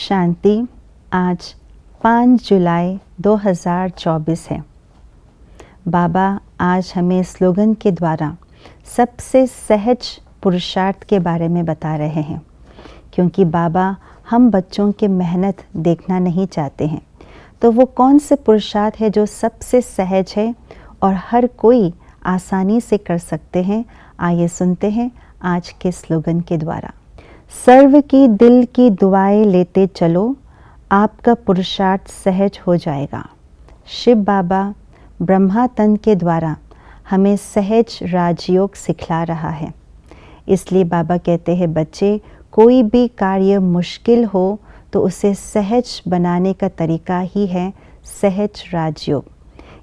शांति। आज 5 जुलाई 2024 है। बाबा आज हमें स्लोगन के द्वारा सबसे सहज पुरुषार्थ के बारे में बता रहे हैं, क्योंकि बाबा हम बच्चों की मेहनत देखना नहीं चाहते हैं। तो वो कौन से पुरुषार्थ है जो सबसे सहज है और हर कोई आसानी से कर सकते हैं। आइए सुनते हैं आज के स्लोगन के द्वारा। सर्व की दिल की दुआएं लेते चलो, आपका पुरुषार्थ सहज हो जाएगा। शिव बाबा ब्रह्मा तन के द्वारा हमें सहज राजयोग सिखला रहा है। इसलिए बाबा कहते हैं, बच्चे कोई भी कार्य मुश्किल हो तो उसे सहज बनाने का तरीका ही है सहज राजयोग।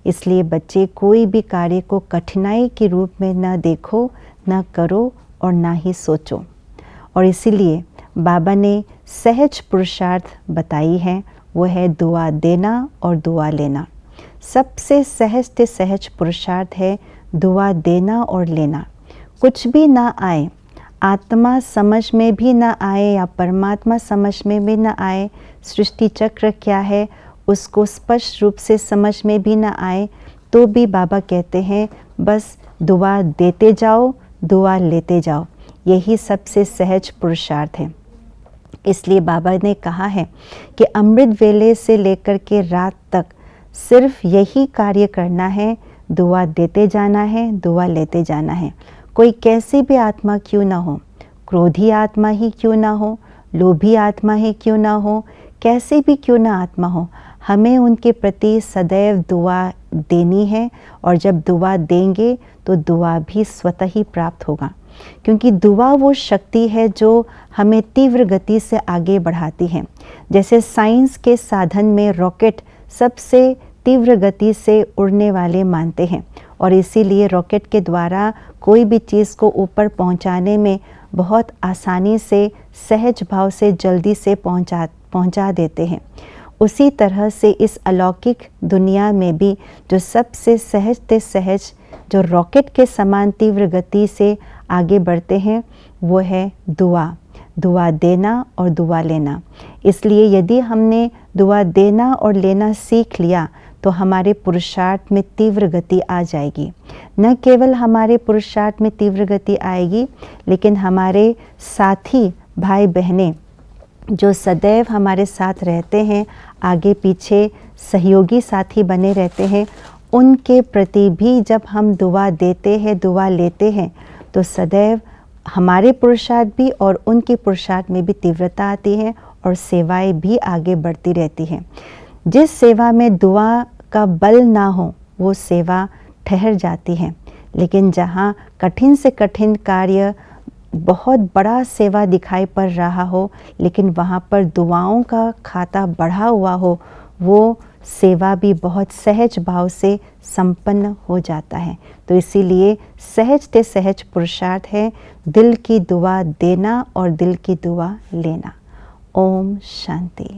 इसलिए बच्चे कोई भी कार्य को कठिनाई के रूप में न देखो, न करो और ना ही सोचो। और इसीलिए बाबा ने सहज पुरुषार्थ बताई है, वो है दुआ देना और दुआ लेना। सबसे सहज से सहज पुरुषार्थ है दुआ देना और लेना। कुछ भी ना आए, आत्मा समझ में भी ना आए या परमात्मा समझ में भी ना आए, सृष्टि चक्र क्या है उसको स्पष्ट रूप से समझ में भी ना आए, तो भी बाबा कहते हैं बस दुआ देते जाओ, दुआ लेते जाओ। यही सबसे सहज पुरुषार्थ है। इसलिए बाबा ने कहा है कि अमृत वेले से लेकर के रात तक सिर्फ यही कार्य करना है, दुआ देते जाना है, दुआ लेते जाना है। कोई कैसी भी आत्मा क्यों ना हो, क्रोधी आत्मा ही क्यों ना हो, लोभी आत्मा ही क्यों ना हो, कैसी भी क्यों ना आत्मा हो, हमें उनके प्रति सदैव दुआ देनी है। और जब दुआ देंगे तो दुआ भी स्वतः ही प्राप्त होगा, क्योंकि दुआ वो शक्ति है जो हमें तीव्र गति से आगे बढ़ाती है। जैसे साइंस के साधन में रॉकेट सबसे तीव्र गति से उड़ने वाले मानते हैं, और इसीलिए रॉकेट के द्वारा कोई भी चीज़ को ऊपर पहुंचाने में बहुत आसानी से, सहज भाव से, जल्दी से पहुंचा देते हैं। उसी तरह से इस अलौकिक दुनिया में भी जो सबसे सहज से सहज, जो रॉकेट के समान तीव्र गति से आगे बढ़ते हैं, वो है दुआ। दुआ देना और दुआ लेना। इसलिए यदि हमने दुआ देना और लेना सीख लिया तो हमारे पुरुषार्थ में तीव्र गति आ जाएगी। न केवल हमारे पुरुषार्थ में तीव्र गति आएगी, लेकिन हमारे साथी भाई बहनें जो सदैव हमारे साथ रहते हैं, आगे पीछे सहयोगी साथी बने रहते हैं, उनके प्रति भी जब हम दुआ देते हैं, दुआ लेते हैं, तो सदैव हमारे पुरुषार्थ भी और उनके पुरुषार्थ में भी तीव्रता आती है और सेवाएं भी आगे बढ़ती रहती हैं। जिस सेवा में दुआ का बल ना हो वो सेवा ठहर जाती है, लेकिन जहाँ कठिन से कठिन कार्य, बहुत बड़ा सेवा दिखाई पड़ रहा हो, लेकिन वहाँ पर दुआओं का खाता बढ़ा हुआ हो, वो सेवा भी बहुत सहज भाव से संपन्न हो जाता है। तो इसीलिए सहज से सहज पुरुषार्थ है दिल की दुआ देना और दिल की दुआ लेना। ओम शांति।